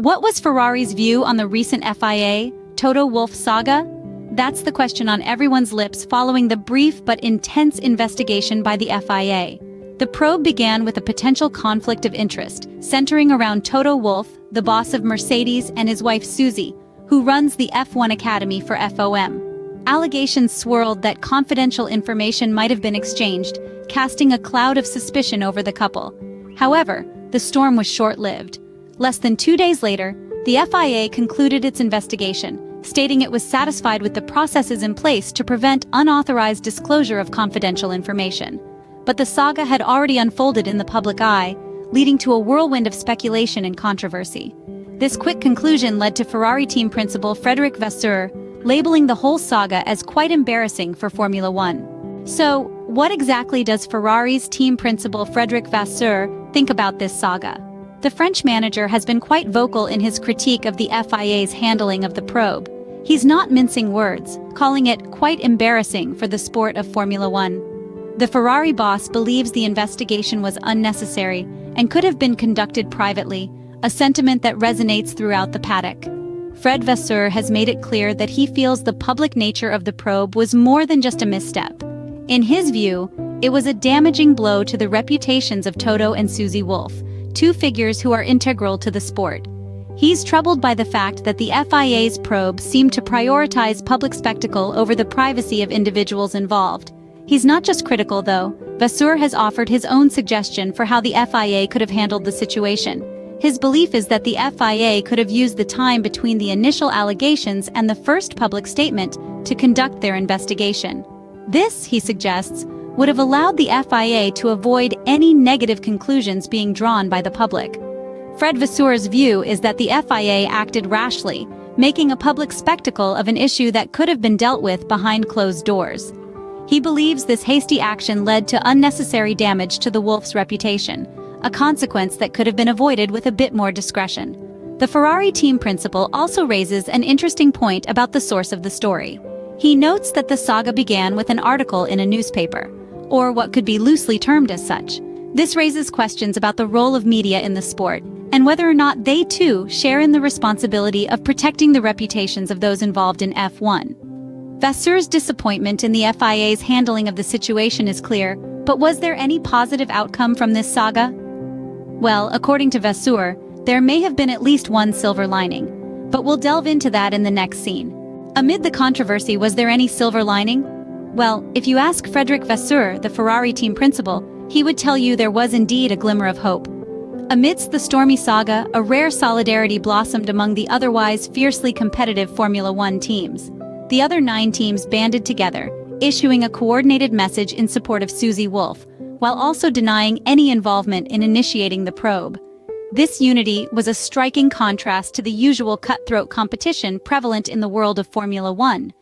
What was Ferrari's view on the recent FIA, Toto Wolff saga? That's the question on everyone's lips following the brief but intense investigation by the FIA. The probe began with a potential conflict of interest, centering around Toto Wolff, the boss of Mercedes, and his wife Susie, who runs the F1 Academy for FOM. Allegations swirled that confidential information might have been exchanged, casting a cloud of suspicion over the couple. However, the storm was short-lived. Less than 2 days later, the FIA concluded its investigation, stating it was satisfied with the processes in place to prevent unauthorized disclosure of confidential information. But the saga had already unfolded in the public eye, leading to a whirlwind of speculation and controversy. This quick conclusion led to Ferrari team principal Frédéric Vasseur labeling the whole saga as quite embarrassing for Formula One. So, what exactly does Ferrari's team principal Frédéric Vasseur think about this saga? The French manager has been quite vocal in his critique of the FIA's handling of the probe. He's not mincing words, calling it quite embarrassing for the sport of Formula One. The Ferrari boss believes the investigation was unnecessary and could have been conducted privately, a sentiment that resonates throughout the paddock. Fred Vasseur has made it clear that he feels the public nature of the probe was more than just a misstep. In his view, it was a damaging blow to the reputations of Toto and Susie Wolff, two figures who are integral to the sport. He's troubled by the fact that the FIA's probe seemed to prioritize public spectacle over the privacy of individuals involved. He's not just critical, though. Vasseur has offered his own suggestion for how the FIA could have handled the situation. His belief is that the FIA could have used the time between the initial allegations and the first public statement to conduct their investigation. This, he suggests, would have allowed the FIA to avoid any negative conclusions being drawn by the public. Fred Vasseur's view is that the FIA acted rashly, making a public spectacle of an issue that could have been dealt with behind closed doors. He believes this hasty action led to unnecessary damage to the Wolff's reputation, a consequence that could have been avoided with a bit more discretion. The Ferrari team principal also raises an interesting point about the source of the story. He notes that the saga began with an article in a newspaper, or what could be loosely termed as such. This raises questions about the role of media in the sport, and whether or not they too share in the responsibility of protecting the reputations of those involved in F1. Vasseur's disappointment in the FIA's handling of the situation is clear, but was there any positive outcome from this saga? Well, according to Vasseur, there may have been at least one silver lining, but we'll delve into that in the next scene. Amid the controversy, was there any silver lining? Well, if you ask Frédéric Vasseur, the Ferrari team principal, he would tell you there was indeed a glimmer of hope. Amidst the stormy saga, a rare solidarity blossomed among the otherwise fiercely competitive Formula One teams. The other 9 teams banded together, issuing a coordinated message in support of Susie Wolff, while also denying any involvement in initiating the probe. This unity was a striking contrast to the usual cutthroat competition prevalent in the world of Formula One.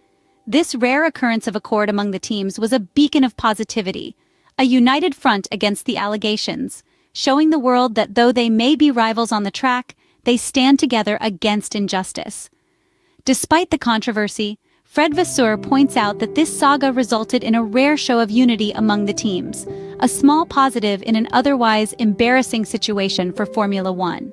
This rare occurrence of accord among the teams was a beacon of positivity, a united front against the allegations, showing the world that though they may be rivals on the track, they stand together against injustice. Despite the controversy, Fred Vasseur points out that this saga resulted in a rare show of unity among the teams, a small positive in an otherwise embarrassing situation for Formula One.